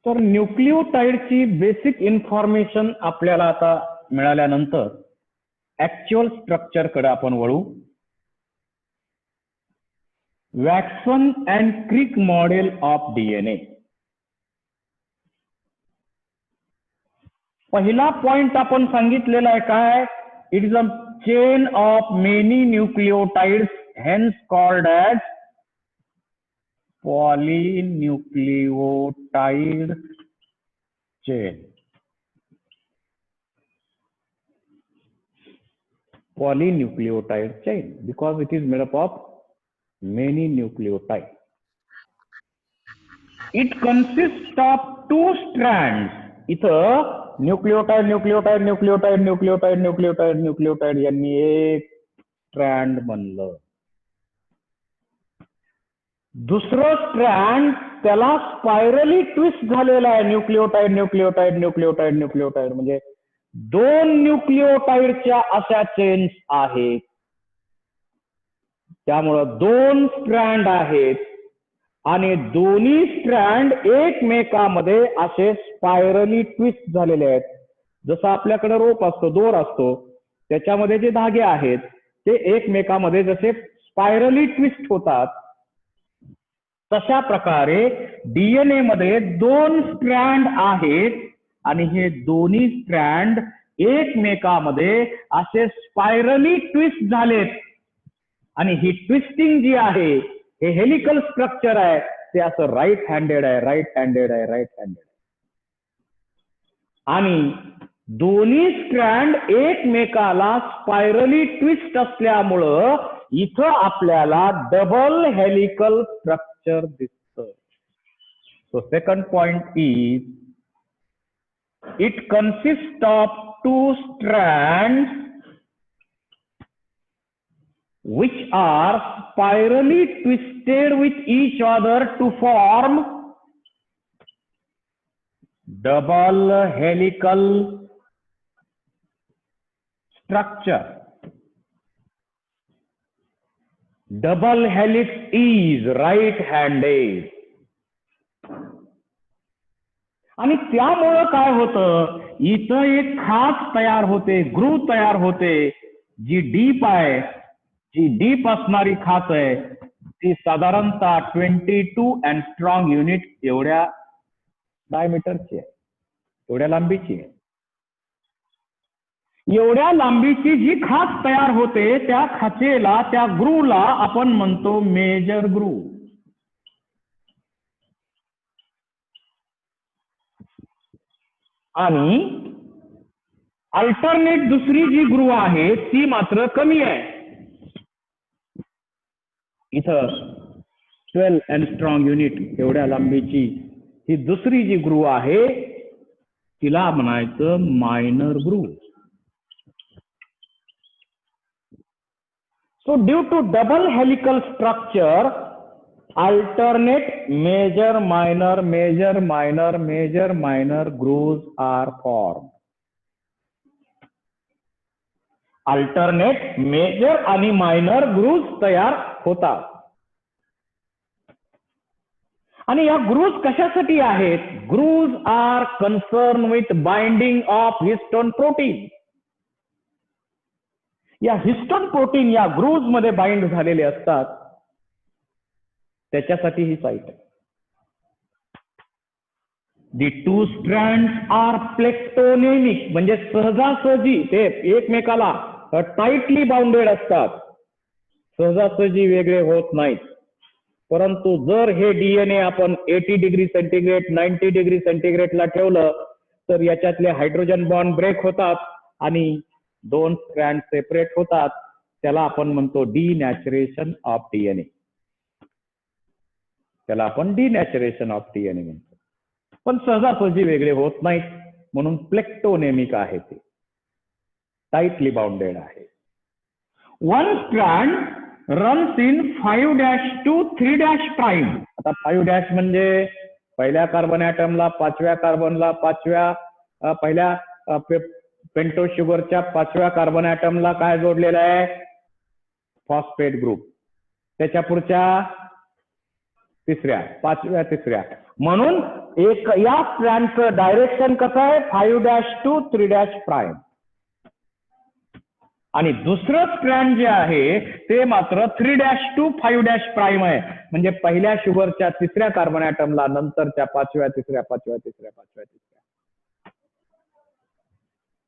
तर न्यूक्लियोटाइडची basic information आपल्याला आता मिळाल्यानंतर ऍक्च्युअल स्ट्रक्चर कडे आपण वळू. Watson and Crick model of DNA. पहिला पॉइंट आपण सांगितलेला आहे काय? It is a chain of many nucleotides hence called as polynucleotide chain. Polynucleotide chain because it is made up of many nucleotides. It consists of two strands. इथं nucleotide यांनी एक strand बनलं. दुसरं स्ट्रँड त्याला स्पायरली ट्विस्ट झालेला आहे. Nucleotide म्हणजे दोन न्यूक्लियोटाइडच्या अशा चेन्स आहेत. त्यामुळं दोन स्ट्रँड आहेत आणि दोन्ही स्ट्रँड एकमेकामध्ये असे स्पायरली ट्विस्ट झालेले आहेत. जसं आपल्याकडे रोप असतो, दोर असतो, त्याच्यामध्ये जे धागे आहेत ते एकमेकामध्ये जसे स्पायरली ट्विस्ट होतात, तशा प्रकारे डीएनए मध्ये दोन स्ट्रँड आहेत आणि हे दोन्ही स्ट्रँड एकमेकामध्ये असे स्पायरली ट्विस्ट झालेत. आणि ही ट्विस्टिंग जी आहे हे हेलिकल स्ट्रक्चर आहे, ते असं राईट हँडेड आहे. आणि दोन्ही स्ट्रँड एकमेकाला स्पायरली ट्विस्ट असल्यामुळं इथं आपल्याला डबल हेलिकल स्ट्रक्चर दिसतं. So second point is it consist of two strands which are spirally twisted with each other to form double helical structure. Double helix is right-handed. आणि त्यामुळं काय होतं, इथं एक खाच तयार होते, ग्रूव तयार होते, जी डीप आहे. जी डीप असणारी खाच आहे ती साधारणतः 22 अँगस्ट्रॉम युनिट एवढ्या डायमीटरची आहे, एवढ्या लांबीची आहे. एवढ्या लांबीची जी खाच तयार होते त्या खाचेला, त्या ग्रूवला आपण म्हणतो मेजर ग्रूव. आणि अल्टरनेट दुसरी जी ग्रूव आहे ती मात्र कमी आहे. इथं 12 अँगस्ट्रॉम युनिट एवढ्या लांबीची ही दुसरी जी ग्रूव आहे तिला म्हणायचं minor groove. So due to double helical structure alternate major minor grooves are formed. Alternate major आणि minor grooves तयार होतात. आणि या grooves कशासाठी आहेत? Grooves are concerned with binding of histone protein. या हिस्टोन प्रोटीन या ग्रूव्ज मध्ये बाइंड झालेले असतात, त्याच्यासाठी ही साइट आहे. दी टू स्ट्रँड्स आर प्लेक्टोनेमिक म्हणजे सहजासहजी ते एकमेकाला टाइटली बाउंडेड असतात, सहजासहजी वेगळे होत नाहीत. परंतु जर हे डीएनए आपण 80 डिग्री सेंटीग्रेड 90 डिग्री सेंटीग्रेडला ठेवलं तर याच्यातले हायड्रोजन बॉन्ड ब्रेक होतात आणि दोन स्ट्रँड सेपरेट होतात. त्याला आपण म्हणतो डीनॅचरेशन ऑफ डीएनए. त्याला आपण डीनॅचरेशन ऑफ डीएनए म्हणतो. पण सहजासहजी वेगळे होत नाहीत म्हणून प्लेक्टोनेमिक आहे, ते टाइटली बाउंडेड आहे. One strand runs in 5' to 3' prime. आता 5' म्हणजे पहिल्या कार्बन ॲटमला, पाचव्या कार्बनला, पहिल्या पेंटो शुगरच्या 5व्या कार्बन ॲटमला काय जोडलेलं आहे? Phosphate group. त्याच्या पुढच्या तिसऱ्या, पाचव्या तिसऱ्या. म्हणून एक या स्ट्रँडचं डायरेक्शन कसं आहे 5' to 3''. आणि दुसरं स्ट्रँड जे आहे ते मात्र 3' to 5' आहे. म्हणजे पहिल्या शुगरच्या तिसऱ्या कार्बन ॲटमला नंतरच्या पाचव्या तिसऱ्या पाचव्या तिसऱ्या पाचव्या तिसऱ्या.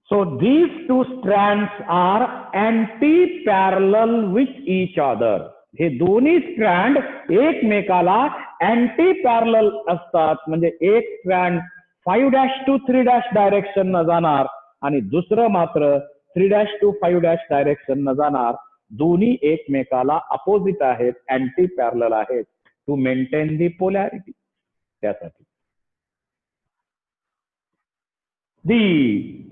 So these two strands are anti-parallel with each other. हे दोन्ही स्ट्रँड एकमेकाला अँटी पॅरलल असतात. म्हणजे एक स्ट्रँड 5' to 3' डायरेक्शन न जाणार आणि दुसरं मात्र 3' to 5' डायरेक्शन न जाणार. दोन्ही एकमेकाला अपोजिट आहेत, अँटी पॅरलल आहेत टू मेंटेन दी पोलॅरिटी. त्यासाठी दी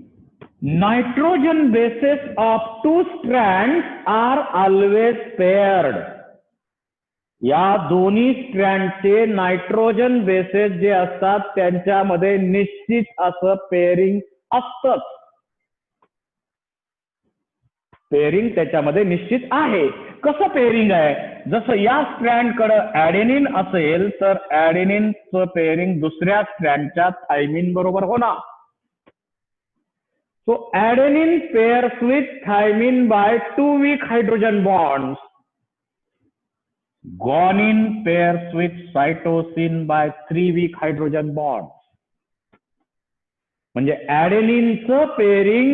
nitrogen bases of two strands are always paired. या दोन्ही स्ट्रँडचे नायट्रोजन बेसेस जे असतात त्यांच्यामध्ये निश्चित असं पेअरिंग असतंच. पेअरिंग त्याच्यामध्ये निश्चित आहे. कसं पेअरिंग आहे? जसं या स्ट्रँड कडे ऍडेनिन असेल तर ऍडेनिनचं पेअरिंग दुसऱ्या स्ट्रँडच्या थायमिन बरोबर होणार. So adenine pairs with thymine by 2 weak hydrogen bonds. Guanine pairs with cytosine by 3 weak hydrogen bonds. म्हणजे ऍडेनिनचं पेअरिंग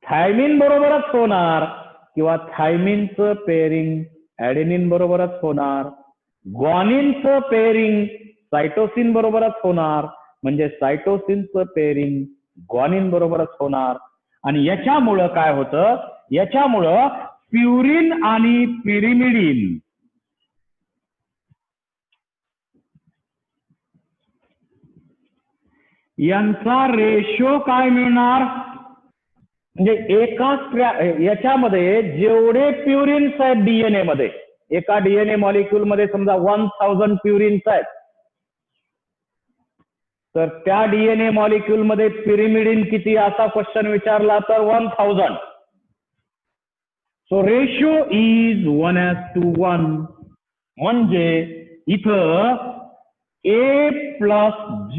थायमिन बरोबरच होणार किंवा थायमिनचं पेअरिंग ऍडेनिन बरोबरच होणार. ग्वानिनचं पेअरिंग सायटोसिन बरोबरच होणार. म्हणजे सायटोसिनचं पेअरिंग ग्वानिन बरोबरच होणार. आणि याच्यामुळं काय होतं? याच्यामुळं प्युरिन आणि पिरिमिडिन यांचा रेशो काय मिळणार? म्हणजे एका याच्यामध्ये जेवढे प्युरिन्स आहेत डीएनए मध्ये, एका डीएनए मॉलिक्यूल मध्ये समजा 1000 प्युरिन्स आहेत, तर त्या डीएनए मॉलिक्यूल मध्ये पिरिमिडिन किती असा क्वेश्चन विचारला तर 1000. So ratio is 1:1. म्हणजे इथं A+G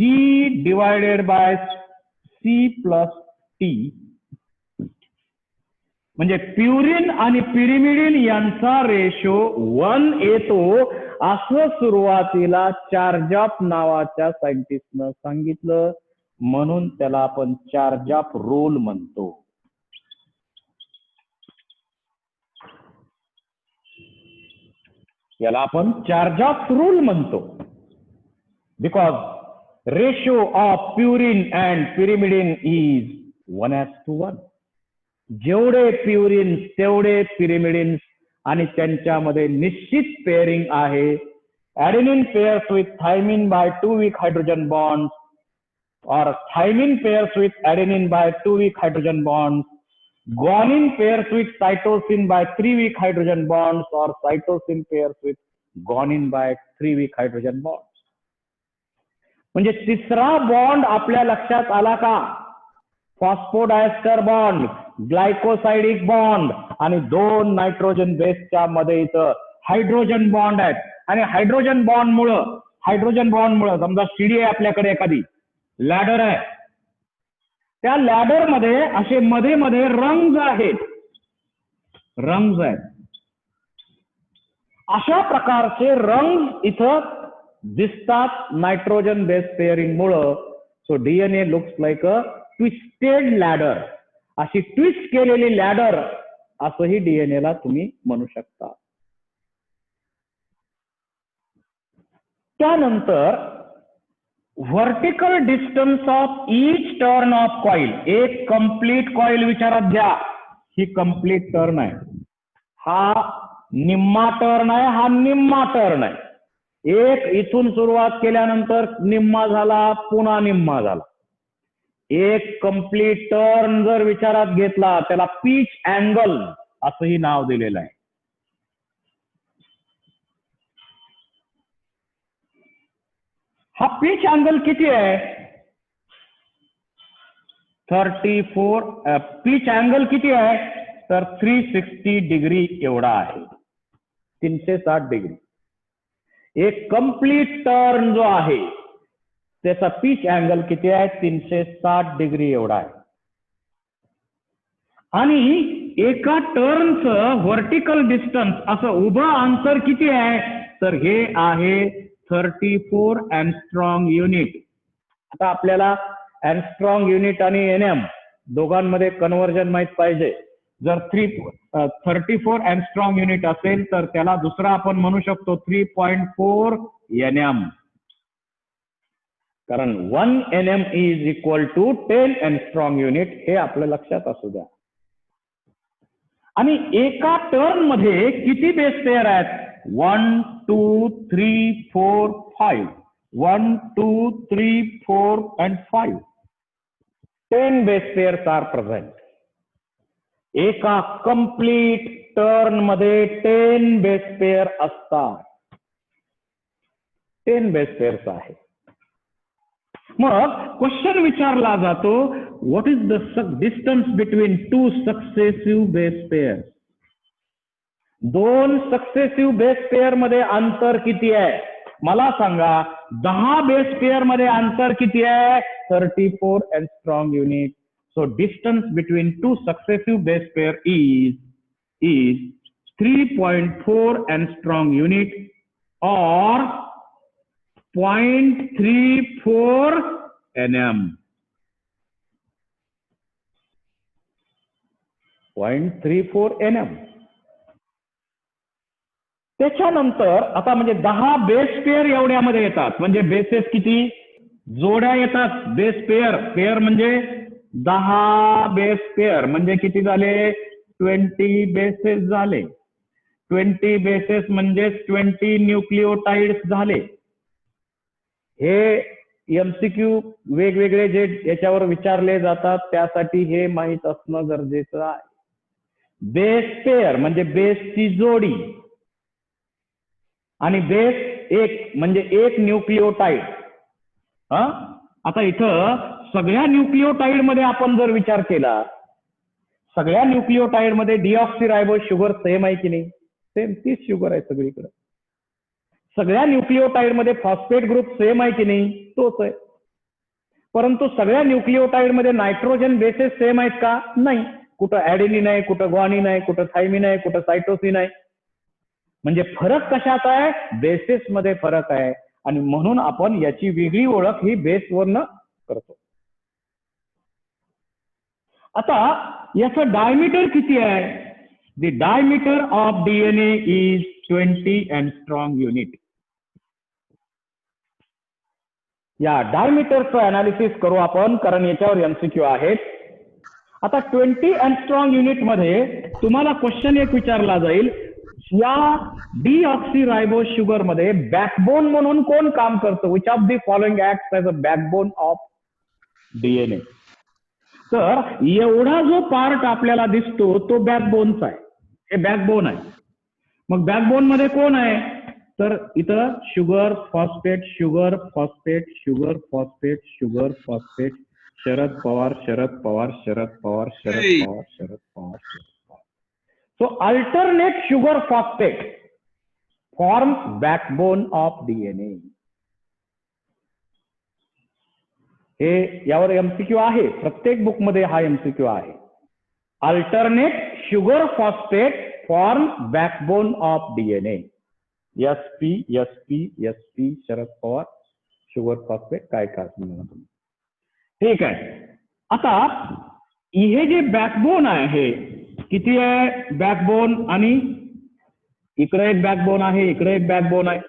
डिवायडेड बाय C+T म्हणजे प्युरिन आणि पिरिमिडिन यांचा रेशो 1 येतो असं सुरुवातीला चार्जॉफ नावाच्या सायंटिस्टनं सांगितलं. म्हणून त्याला आपण चार्जॉफ रूल म्हणतो. याला आपण चार्जॉफ रूल म्हणतो. Because ratio of purine and pyrimidine is 1:1. जेवढे प्युरिन तेवढे पिरिमिडिन आणि त्यांच्यामध्ये निश्चित पेअरिंग आहे. Adenine pairs with thymine by 2 weak hydrogen bonds or thymine pairs with adenine by 2 weak hydrogen bonds. Guanine pairs with cytosine by 3 weak hydrogen bonds or cytosine pairs with guanine by 3 weak hydrogen bonds. म्हणजे तिसरा bond आपल्या लक्षात आला का? फॉस्फोडायस्टर bond, ग्लायकोसाइडिक bond आणि 2 nitrogen बेसच्या मध्ये इथं हायड्रोजन बॉन्ड आहेत. आणि हायड्रोजन बॉन्डमुळं समजा शिडी आहे आपल्याकडे, एखादी लॅडर आहे, त्या लॅडर मध्ये असे मध्ये मध्ये रंग आहेत. अशा प्रकारचे रंग इथं दिसतात नायट्रोजन बेस पेअरिंग मुळे. So DNA looks like a twisted ladder. अशी ट्विस्ट केलेली लॅडर असंही डीएनए ला तुम्ही म्हणू शकता. त्यानंतर vertical distance of each turn off coil. एक कंप्लीट कॉइल विचारात घ्या. ही कंप्लीट टर्न आहे, हा निम्मा टर्न आहे, हा निम्मा टर्न आहे. एक इथून सुरुवात केल्यानंतर निम्मा झाला, पुन्हा निम्मा झाला. एक कंप्लीट टर्न जर विचारात घेतला त्याला पिच अँगल असंही नाव दिलेलं आहे. हा पिच अँगल किती आहे? 34. पिच अँगल किती आहे तर 360 डिग्री एवढा आहे, 360 डिग्री. एक कम्प्लीट टर्न जो आहे त्याचा पिच अँगल किती आहे? 360 डिग्री एवढा आहे. आणि एका टर्नचं व्हर्टिकल डिस्टन्स असं उभं अंतर किती आहे? तर हे आहे 34 अँगस्ट्रॉंग युनिट. आता आपल्याला अँगस्ट्रॉंग युनिट आणि एनएम दोघांमध्ये कन्व्हर्जन माहित पाहिजे. जर 34 अँगस्ट्रॉंग युनिट असेल तर त्याला दुसरा आपण म्हणू शकतो 3.4 NM, कारण 1 NM is equal to 10 angstrom unit, हे आपल्या लक्षात असू द्या. आणि एका टर्न मध्ये किती बेस पेअर आहेत? 1 2 3 4 5. 1 2 3 4 and 5. 10 base pairs are present. एका कंप्लीट टर्न मध्ये 10 बेस पेअर असतात. 10 बेस पेअर्स आहे. मग क्वेश्चन विचारला जातो, what is the distance between two successive base pair? दोन सक्सेसिव्ह बेस पेअर मध्ये अंतर किती आहे? मला सांगा. 10 बेस पेअर मध्ये अंतर किती आहे? 34 अँगस्ट्रॉंग unit. So distance between two successive base pair is 3.4 angstrom unit or 0.34 NM. 0.34 NM. त्याच्यानंतर आता म्हणजे 10 बेस पेअर एवढ्यामध्ये येतात. म्हणजे बेसेस किती? जोड्या येतात. बेस पेअर म्हणजे 10 बेस पेअर म्हणजे किती झाले? 20 बेसेस झाले. 20 बेसेस म्हणजे 20 न्यूक्लिओटाइड्स झाले. हे MCQ वेगवेगळे जे याच्यावर विचारले जातात त्यासाठी हे माहित असणं गरजेचं आहे. बेस पेअर म्हणजे बेसची जोडी आणि बेस एक म्हणजे एक न्यूक्लिओटाइड. आता इथं सगळ्या न्यूक्लिओटाइड मध्ये आपण जर विचार केला, सगळ्या न्यूक्लिओटाइड मध्ये डिऑक्सिरायबोज शुगर सेम आहे की नाही? सेम, तीच शुगर आहे सगळीकडे. सगळ्या न्यूक्लिओटाइड मध्ये फॉस्फेट ग्रुप सेम आहे की नाही? तोच आहे. परंतु सगळ्या न्यूक्लिओटाइड मध्ये नायट्रोजन बेसेस सेम आहेत का? नाही. कुठं ऍडेनिन आहे, कुठं ग्वानिन आहे, कुठं थायमिन आहे, कुठं सायटोसिन आहे. म्हणजे फरक कशात आहे? बेसेस मध्ये फरक आहे. आणि म्हणून आपण याची वेगळी ओळख ही बेसवरनं करतो. आता याचं डायमीटर किती आहे? The diameter of DNA is 20 angstrom unit. या डायमीटरचं अनालिसिस करू आपण, कारण याच्यावर MCQ आहेत. आता 20 अँगस्ट्रॉंग युनिट मध्ये तुम्हाला क्वेश्चन एक विचारला जाईल, या डीऑक्सिरायबोज शुगर मध्ये बॅकबोन म्हणून कोण काम करतं? Which of the following acts as a backbone of DNA? तर एवढा जो पार्ट आपल्याला दिसतो तो बॅकबोनचा आहे. हे बॅकबोन आहे. मग बॅकबोन मध्ये कोण आहे? तर इथं sugar phosphate, sugar phosphate, sugar phosphate, sugar phosphate, Sharad Pawar, Sharad Pawar, Sharad Pawar, Sharad Pawar, Sharad Pawar, Sharad Pawar. So alternate sugar phosphate form backbone of DNA. हे यावर MCQ आहे. प्रत्येक बुक मध्ये हा MCQ आहे. Alternate sugar phosphate form backbone of DNA. SP SP SP Sharad Pawar sugar phosphate काय काय म्हणा तुम्ही. ठीक आहे. आता हे जे बॅकबोन आहे किती आहे? बॅकबोन आणि इकडे एक बॅकबोन आहे, इकडे एक बॅकबोन आहे.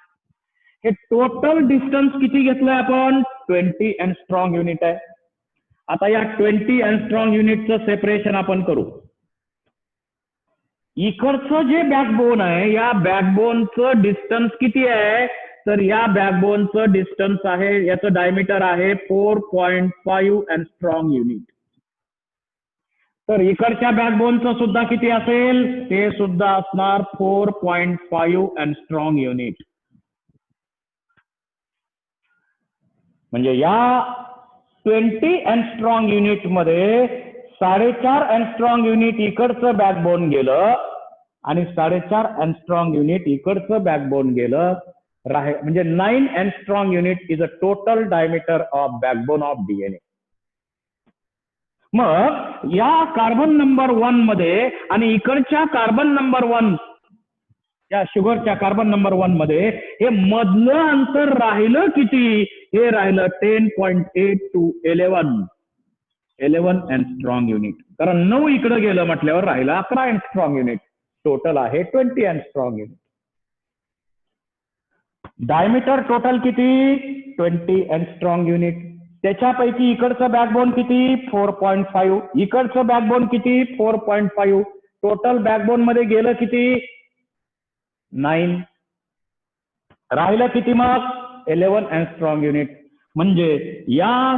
हे टोटल डिस्टन्स किती घेतलंय आपण? 20 अँगस्ट्रॉंग युनिट आहे. आता या 20 अँगस्ट्रॉंग युनिटचं सेपरेशन आपण करू. इकडचं जे बॅकबोन आहे या बॅकबोनचं डिस्टन्स किती आहे? तर या बॅकबोनचं डिस्टन्स आहे, याचं डायमीटर आहे 4.5 अँगस्ट्रॉंग युनिट. तर इकडच्या बॅकबोनचं सुद्धा किती असेल? ते सुद्धा असणार 4.5 अँगस्ट्रॉंग युनिट. म्हणजे या 20 अँगस्ट्रॉंग युनिट मध्ये 4.5 अँगस्ट्रॉंग युनिट इकडचं बॅकबोन गेलं आणि 4.5 अँगस्ट्रॉंग युनिट इकडचं बॅकबोन गेलं. म्हणजे 9 angstrom unit is a total diameter of backbone of DNA. मग या कार्बन नंबर 1 मध्ये आणि इकडच्या कार्बन नंबर 1 या शुगरच्या कार्बन नंबर 1 मध्ये हे मधलं अंतर राहिलं किती? हे राहिलं 10.8 to 11 अँगस्ट्रॉंग युनिट. कारण 9 इकडे गेलं म्हटल्यावर राहिलं 11 अँगस्ट्रॉंग युनिट. टोटल आहे 20 अँगस्ट्रॉंग युनिट. डायमीटर टोटल किती? 20 अँगस्ट्रॉंग युनिट. त्याच्यापैकी इकडचं बॅकबोन किती? 4.5. इकडचं बॅकबोन किती? 4.5. टोटल बॅकबोन मध्ये गेलं किती? 9. राहिलं किती मग? 11 अँगस्ट्रॉंग युनिट. म्हणजे या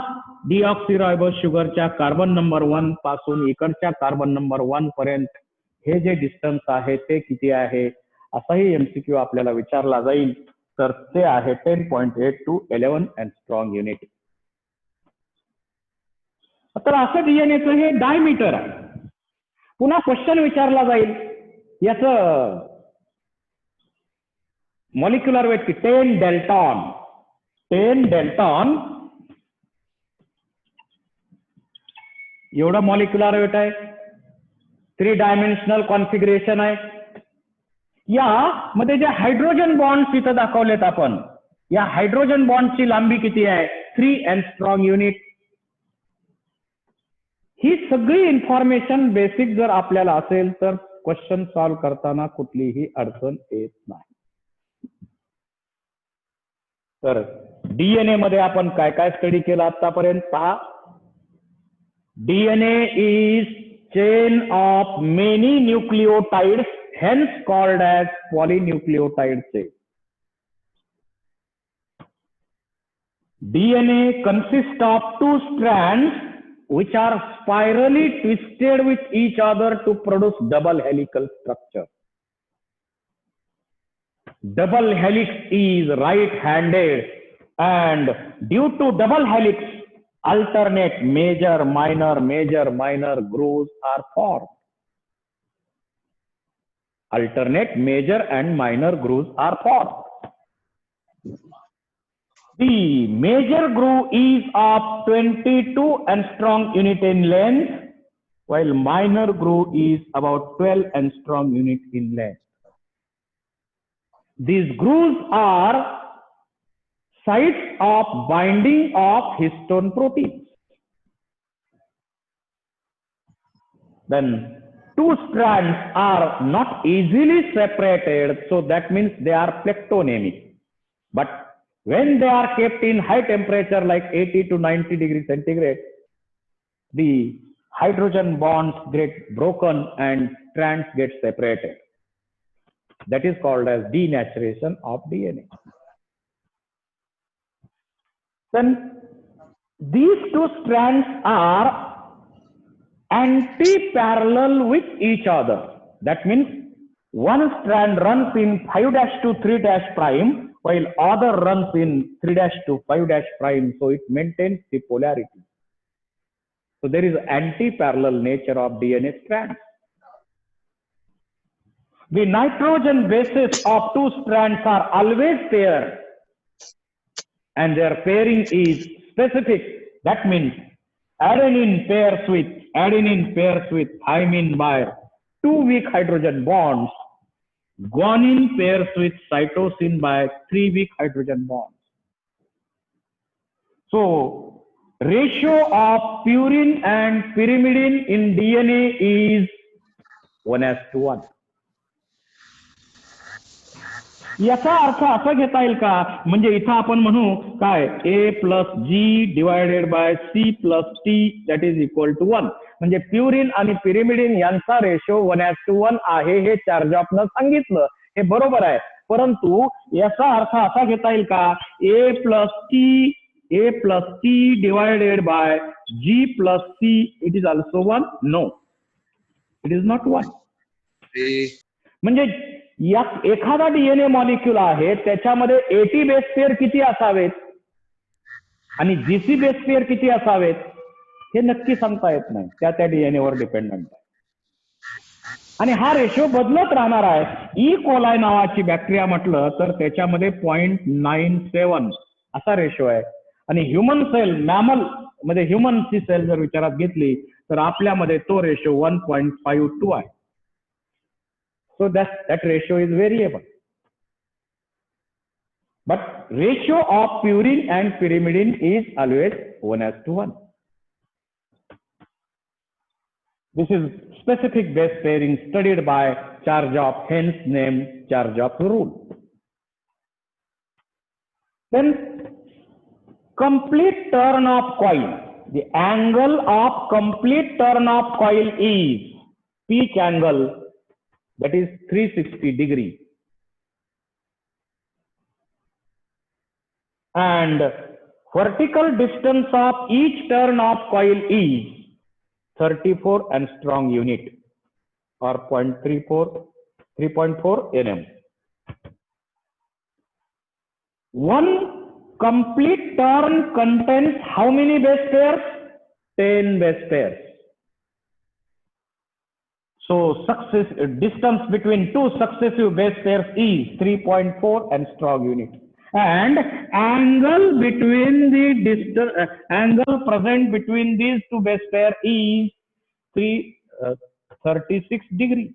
डिऑक्सिरायबोस शुगरच्या कार्बन नंबर 1 पासून इकडच्या कार्बन नंबर 1 पर्यंत हे जे डिस्टन्स आहे ते किती आहे? असाही एमसीक्यू आपल्याला विचारला जाईल. तर ते आहे 10.8 to 11 अँगस्ट्रॉंग युनिट. तर असं डीएनएचं हे डायमीटर आहे. पुन्हा क्वेश्चन विचारला जाईल याचं मॉलिक्युलर वेट की 10 डेल्टॉन. 10 डेल्टॉन एवढं मॉलिक्युलर वेट आहे. 3 डायमेन्शनल कॉन्फिगरेशन आहे. या मध्ये जे हायड्रोजन बॉन्ड्स इथं दाखवलेत आपण, या हायड्रोजन बॉन्डची लांबी किती आहे? 3 अँगस्ट्रॉंग युनिट. ही सगळी इन्फॉर्मेशन बेसिक जर आपल्याला असेल तर क्वेश्चन सॉल्व्ह करताना कुठलीही अडचण येत नाही. तर डीएनए मध्ये आपण काय काय स्टडी केला आतापर्यंत पहा. DNA is chain of many nucleotides, hence called as polynucleotides. DNA consists of 2 strands which are spirally twisted with each other to produce double helical structure. Double helix is right-handed, and due to double helix, alternate major minor grooves are formed. Alternate major and minor grooves are formed. The major groove is of 22 angstrom unit in length, while minor groove is about 12 angstrom unit in length. These grooves are sites of binding of histone proteins. Then 2 strands are not easily separated, so that means they are plectonemic. But when they are kept in high temperature like 80 to 90 degrees centigrade, the hydrogen bonds get broken and strands get separated. That is called as denaturation of DNA. Then these 2 strands are anti-parallel with each other. That means one strand runs in 5' to 3' prime, while other runs in 3' to 5' prime. So it maintains the polarity. So there is anti-parallel nature of DNA strands. The nitrogen bases of 2 strands are always paired, and their pairing is specific. That means adenine pairs with thymine by 2 weak hydrogen bonds. Guanine pairs with cytosine by 3 weak hydrogen bonds. So ratio of purine and pyrimidine in DNA is 1:1. याचा अर्थ असा घेता येईल का? म्हणजे इथं आपण म्हणू काय? A plus G divided by C plus T that is equal to 1. म्हणजे प्युरिन आणि पिरिमिडिन यांचा रेशो 1:1 आहे हे चार्जॉफनं सांगितलं. हे बरोबर आहे. परंतु याचा अर्थ असा घेता येईल का? A plus T divided by G plus C it is also 1? No, it is not 1. म्हणजे या एखादा डीएनए मॉलिक्युल आहे त्याच्यामध्ये एटी बेस पेअर किती असावेत आणि जीसी बेस पेअर किती असावेत हे नक्की सांगता येत नाही. त्या डीएनए वर डिपेंडंट आहे. आणि हा रेशो बदलत राहणार आहे. ई कोलाय नावाची बॅक्टेरिया म्हटलं तर त्याच्यामध्ये 0.97 असा रेशो आहे. आणि ह्युमन सेल मॅमल मध्ये ह्युमनची सेल जर विचारात घेतली तर आपल्यामध्ये तो रेशो 1.52 आहे. So that ratio is variable. But ratio of purine and pyrimidine is always 1:1. This is specific base pairing studied by Chargaff, hence name Chargaff rule. Then complete turn of coil. The angle of complete turn of coil is pitch angle, that is 360 degree. And vertical distance of each turn of coil is 34 angstrom unit or 3.4 nm. One complete turn contains how many base pairs? 10 base pairs. So distance between two successive base pairs is 3.4 angstrom unit. And angle between the angle present between these two base pairs is 36 degree.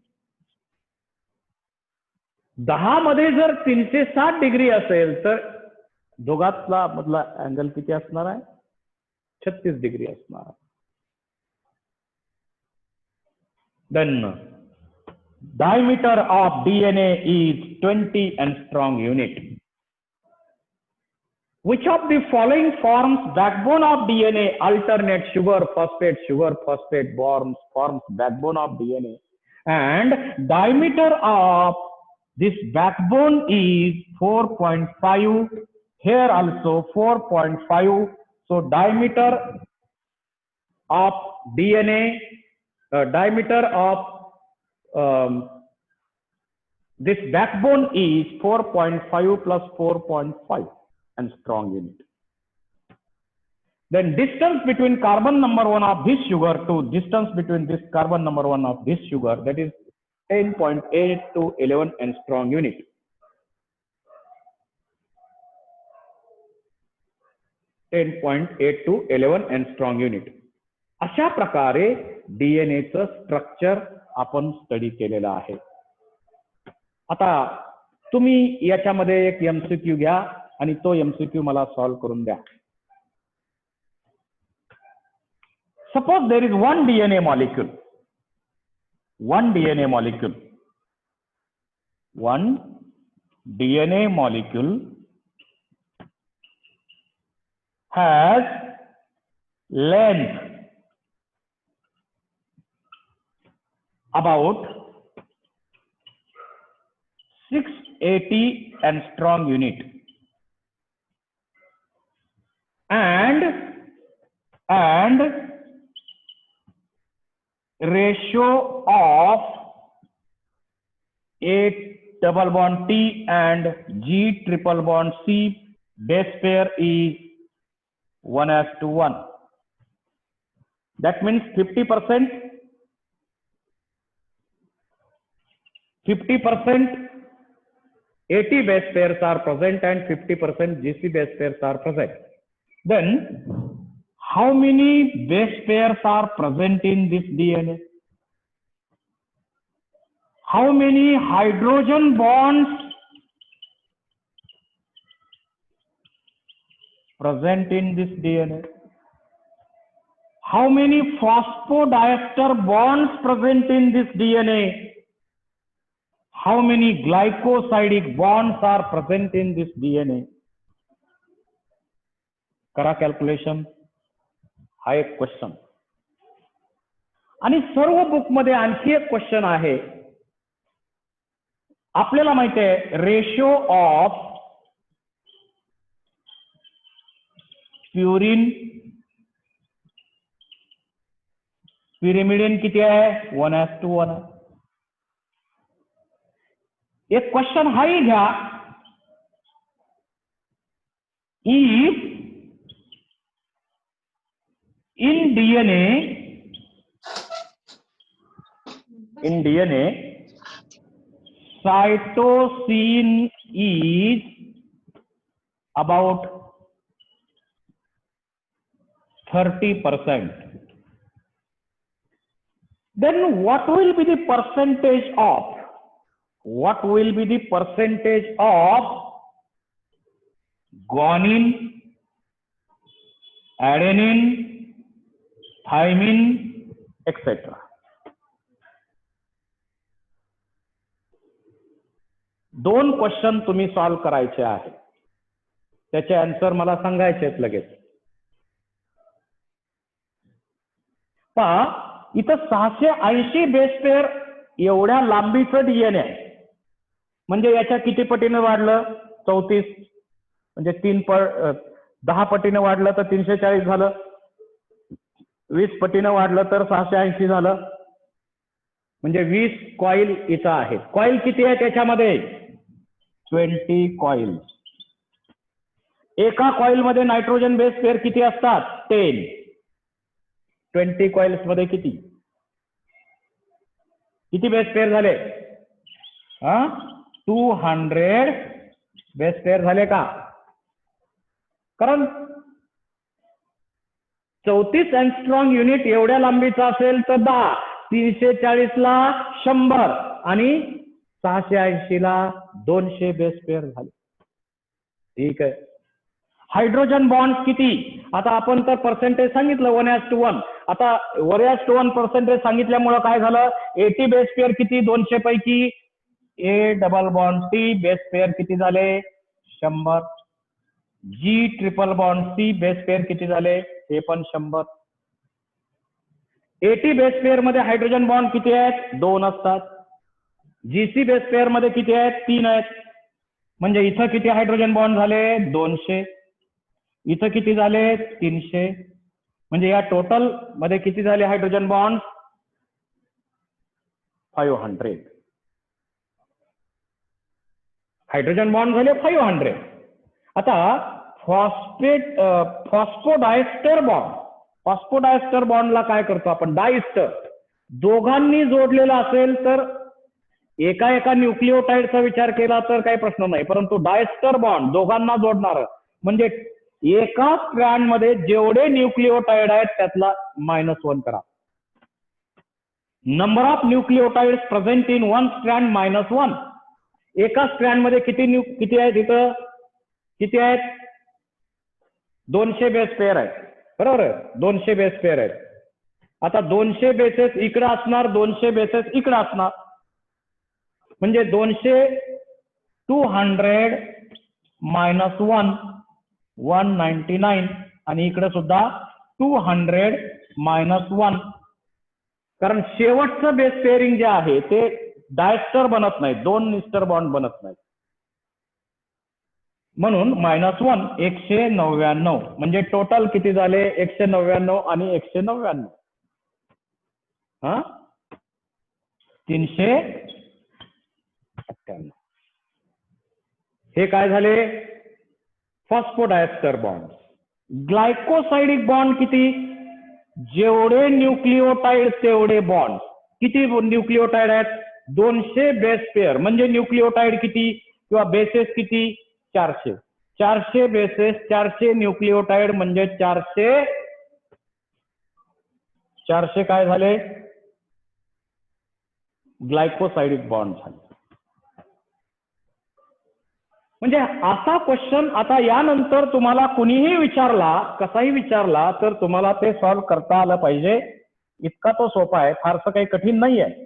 10 मध्ये जर 360 degree असेल तर दोघातला मधला angle किती असणार आहे? 36 degree असणार. Then diameter of DNA is 20 angstrom unit. Which of the following forms backbone of DNA? Alternate sugar phosphate forms backbone of DNA, and diameter of this backbone is 4.5. Here also 4.5. So diameter of DNA, diameter of this backbone is 4.5 plus 4.5 angstrom unit. Then distance between carbon number 1 of this sugar to distance between this carbon number 1 of this sugar, that is 10.8 to 11 angstrom unit. (10.8 to 11 angstrom unit. अशा प्रकारे डीएनएचं structure आपण study केलेलं आहे. आता तुम्ही याच्यामध्ये एक MCQ घ्या आणि तो एमसीक्यू मला सॉल्व करून द्या. Suppose there is one DNA molecule. One DNA molecule has length about 680 angstrom unit and ratio of A double bond T and G triple bond C base pair is 1:1. That means 50% 80 base pairs are present and 50% GC base pairs are present. Then how many base pairs are present in this DNA? How many hydrogen bonds present in this DNA? How many phosphodiester bonds present in this DNA? How many glycosidic bonds are present in this DNA? करा calculation. हा एक question. आणि सर्व book मध्ये आणखी एक question आहे. आपल्याला माहिती आहे रेशो ऑफ प्युरिन pyrimidine किती आहे? 1:1. एक क्वेश्चन हाही घ्या. If in DNA in DNA, cytosine is about 30%. Then what will be the percentage of guanine, adenine, thymine, etc. दोन क्वेश्चन तुम्ही सॉल्व करायचे आहे, त्याचे आन्सर मला सांगायचे आहेत लगेच. पहा इथं 680 बेस पेअर एवढ्या लांबीचं डीएनए आहे, म्हणजे याच्या किती पटीने वाढलं? 34, म्हणजे 10 पटीने वाढलं तर 340 झालं, 20 पटीने वाढलं तर 680 झालं, म्हणजे 20 कॉईल इथं आहेत. कॉईल किती आहे त्याच्यामध्ये? 20 कॉईल. एका कॉईल मध्ये नायट्रोजन बेस पेअर किती असतात? 10. 20 कॉइल्स मध्ये किती बेस पेअर झाले? 200 बेस पेअर झाले का? कारण 34 अँगस्ट्रॉंग युनिट एवढ्या लांबीचा असेल तर 10, 340 ला 100 आणि 680 ला 200 बेस पेअर झाले. ठीक आहे. हायड्रोजन बॉन्ड किती? आता आपण तर पर्सेंटेज सांगितलं 1:1. आता 1:1 पर्सेंटेज सांगितल्यामुळं काय झालं? 80 बेस पेअर किती 200 पैकी? A double bond C base pair किती झाले? 100. G triple bond C base pair किती झाले? हे पण 100. 80 बेस पेअर मध्ये हायड्रोजन बॉन्ड किती आहेत? 2 असतात. GC बेस पेअर मध्ये किती आहेत? 3 आहेत. म्हणजे इथं किती हायड्रोजन बॉन्ड झाले? 200. इथं किती झाले? 300. म्हणजे या टोटल मध्ये किती झाले हायड्रोजन बॉन्ड? 500. हायड्रोजन बॉन्ड झाले 500. आता फॉस्फोडायस्टर बॉन्डला काय करतो आपण? डायस्टर. दोघांनी जोडलेला असेल तर एका न्यूक्लिओटाइडचा विचार केला तर काही प्रश्न नाही, परंतु डायस्टर बॉन्ड दोघांना जोडणार, म्हणजे एका स्ट्रँड मध्ये जेवढे न्यूक्लिओटाइड आहेत त्यातला -1 करा. Number of nucleotides present in one strand -1. एका स्ट्रँड मध्ये किती आहेत? इथं किती आहेत? 200 बेस पेअर आहेत, बरोबर आहे? 200 बेस पेअर आहेत. आता 200 बेसेस इकडे असणार, 200 बेसेस इकडे असणार, म्हणजे 200 200 -1 199 आणि इकडे सुद्धा 200 -1. कारण शेवटचं बेस पेअरिंग जे आहे ते डायस्टर बनत नाही, 2 निस्टर बॉन्ड बनत नाही, म्हणून -1 199. म्हणजे टोटल किती झाले? 199 आणि 199. 398. हे काय झाले? फॉस्फोडायस्टर बॉन्ड. ग्लायकोसाइडिक बॉन्ड किती? जेवढे न्यूक्लिओटाइड तेवढे बॉन्ड. किती न्यूक्लिओटाइड आहेत? 200 बेस पेअर. म्हणजे न्यूक्लिओटाइड किती किंवा बेसेस किती? 400. 400 बेसेस 400 न्यूक्लिओटाइड म्हणजे 400 काय झाले? ग्लायकोसाइडिक बॉन्ड झाले. म्हणजे असा क्वेश्चन आता यानंतर तुम्हाला कुणीही विचारला, कसाही विचारला तर तुम्हाला ते सॉल्व्ह करता आलं पाहिजे. इतका तो सोपा आहे, फारसं काही कठीण नाही आहे.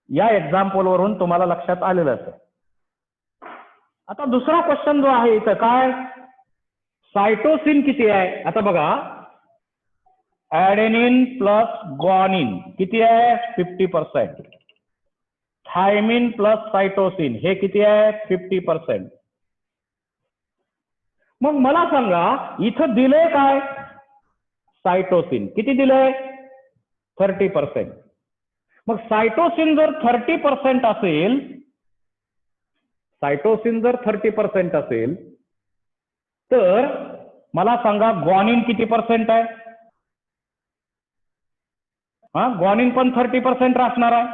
या एक्झाम्पल वरून तुम्हाला लक्षात आलेलंच आहे. आता दुसरा क्वेश्चन जो आहे इथं काय? सायटोसिन किती आहे? आता बघा, ऍडेनिन प्लस ग्वानिन किती आहे? 50%. थायमिन प्लस सायटोसिन हे किती आहे? 50%. मग मला सांगा इथं दिलंय काय? सायटोसिन किती दिलंय? 30%. मग सायटोसिन जर 30% असेल, तर मला सांगा ग्वानिन किती % आहे? हा, ग्वानिन पण 30% असणार आहे.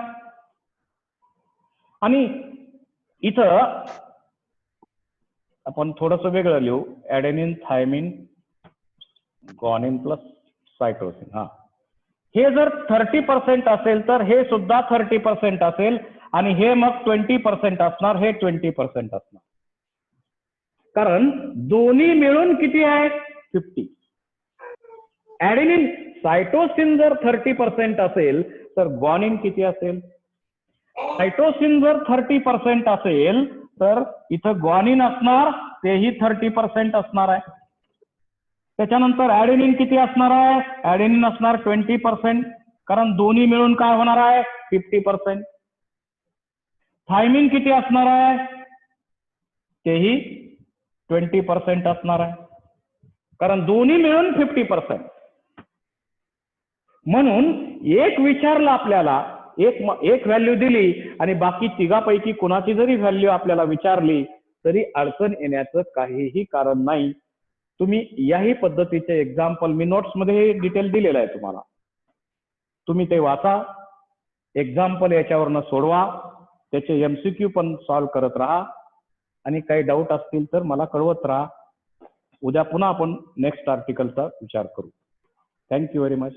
आणि इथं आपण थोडस वेगळं लिहू, ऍडेनिन, थायमिन, ग्वानिन प्लस सायटोसिन. हा, हे जर 30% असेल तर हे सुद्धा 30% असेल आणि हे मग 20% असणार, हे 20% असणार. कारण दोन्ही मिळून किती आहे? 50. ऍडेनिन, सायटोसिन जर 30% असेल तर ग्वानिन किती असेल? सायटोसिन जर 30% असेल तर इथं ग्वानिन असणार, तेही 30% असणार आहे. त्याच्यानंतर ऍडेनिन किती असणार आहे? ऍडेनिन असणार 20%, कारण दोन्ही मिळून काय होणार आहे? 50%. थायमिन किती असणार आहे? तेही 20% असणार आहे, कारण दोन्ही मिळून 50%. म्हणून एक विचारलं आपल्याला, एक व्हॅल्यू दिली आणि बाकी तिघापैकी कुणाची जरी व्हॅल्यू आपल्याला विचारली तरी अडचण येण्याचं काहीही कारण नाही. तुम्ही याही पद्धतीचे एक्झाम्पल, मी नोट्समध्ये डिटेल दिलेलं आहे तुम्हाला, तुम्ही ते वाचा, एक्झाम्पल याच्यावरनं सोडवा, त्याचे MCQ पण सॉल्व्ह करत राहा आणि काही डाऊट असतील तर मला कळवत राहा. उद्या पुन्हा आपण नेक्स्ट आर्टिकलचा विचार करू. Thank you very much.